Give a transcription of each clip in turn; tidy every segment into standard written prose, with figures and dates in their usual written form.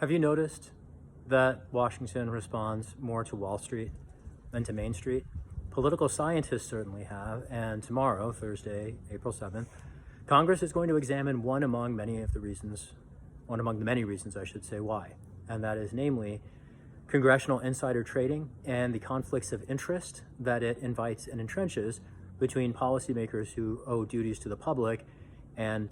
Have you noticed that Washington responds more to Wall Street than to Main Street? Political scientists certainly have, and tomorrow, Thursday, April 7th, Congress is going to examine one among the many reasons, I should say, why. And that is namely congressional insider trading and the conflicts of interest that it invites and entrenches between policymakers who owe duties to the public and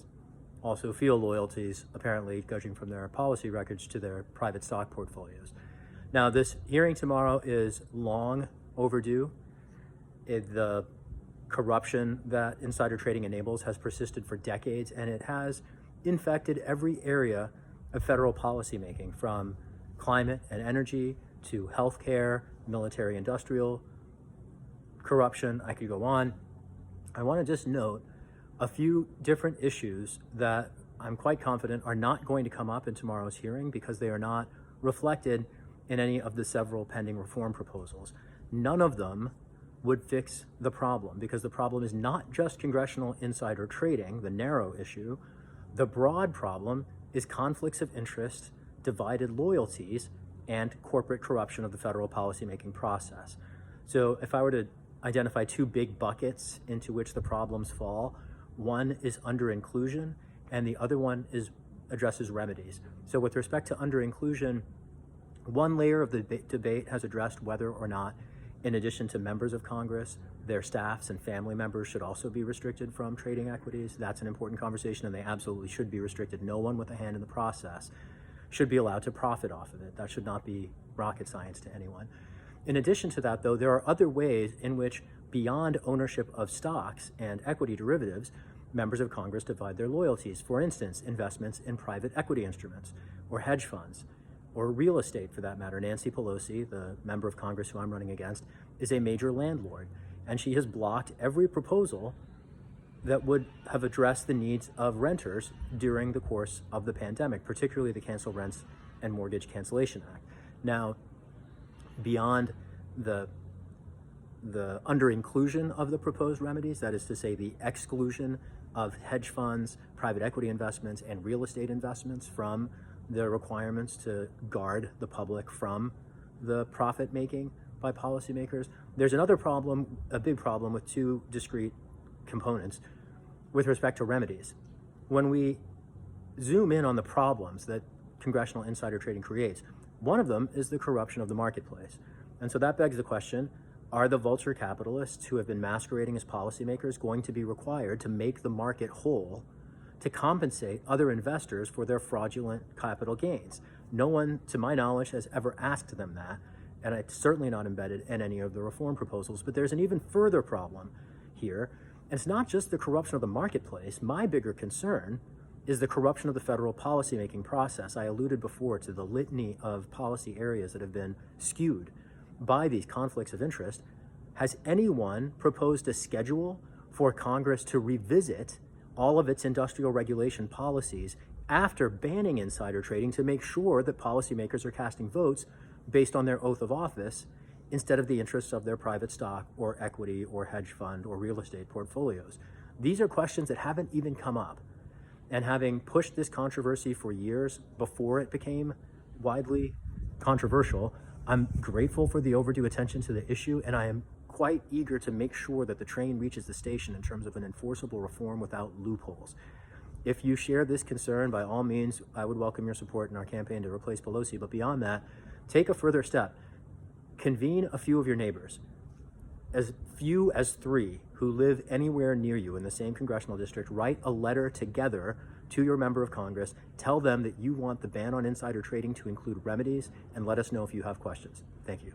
also feel loyalties, apparently, judging from their policy records, to their private stock portfolios. Now, this hearing tomorrow is long overdue. The corruption that insider trading enables has persisted for decades, and it has infected every area of federal policymaking, from climate and energy to healthcare, military industrial corruption. I could go on. I want to just note a few different issues that I'm quite confident are not going to come up in tomorrow's hearing because they are not reflected in any of the several pending reform proposals. None of them would fix the problem, because the problem is not just congressional insider trading, the narrow issue. The broad problem is conflicts of interest, divided loyalties, and corporate corruption of the federal policymaking process. So if I were to identify two big buckets into which the problems fall, one is underinclusion, and the other one addresses remedies. So with respect to underinclusion, one layer of the debate has addressed whether or not, in addition to members of Congress, their staffs and family members should also be restricted from trading equities. That's an important conversation, and they absolutely should be restricted. No one with a hand in the process should be allowed to profit off of it. That should not be rocket science to anyone. In addition to that, though, there are other ways in which, beyond ownership of stocks and equity derivatives, members of Congress divide their loyalties. For instance, investments in private equity instruments or hedge funds, or real estate for that matter. Nancy Pelosi, the member of Congress who I'm running against, is a major landlord, and she has blocked every proposal that would have addressed the needs of renters during the course of the pandemic, particularly the Cancel Rents and Mortgage Cancellation Act. Now, beyond the under-inclusion of the proposed remedies, that is to say the exclusion of hedge funds, private equity investments, and real estate investments from the requirements to guard the public from the profit making by policymakers, there's another problem, a big problem, with two discrete components with respect to remedies. When we zoom in on the problems that congressional insider trading creates, one of them is the corruption of the marketplace. And so that begs the question, are the vulture capitalists who have been masquerading as policymakers going to be required to make the market whole to compensate other investors for their fraudulent capital gains? No one, to my knowledge, has ever asked them that, and it's certainly not embedded in any of the reform proposals. But there's an even further problem here, and it's not just the corruption of the marketplace. My bigger concern is the corruption of the federal policymaking process. I alluded before to the litany of policy areas that have been skewed by these conflicts of interest. Has anyone proposed a schedule for Congress to revisit all of its industrial regulation policies after banning insider trading, to make sure that policymakers are casting votes based on their oath of office instead of the interests of their private stock or equity or hedge fund or real estate portfolios? These are questions that haven't even come up. And having pushed this controversy for years before it became widely controversial, I'm grateful for the overdue attention to the issue, and I am quite eager to make sure that the train reaches the station in terms of an enforceable reform without loopholes. If you share this concern, by all means, I would welcome your support in our campaign to replace Pelosi. But beyond that, take a further step. Convene a few of your neighbors, as few as 3 who live anywhere near you in the same congressional district. Write a letter together to your member of Congress. Tell them that you want the ban on insider trading to include remedies, and let us know if you have questions. Thank you.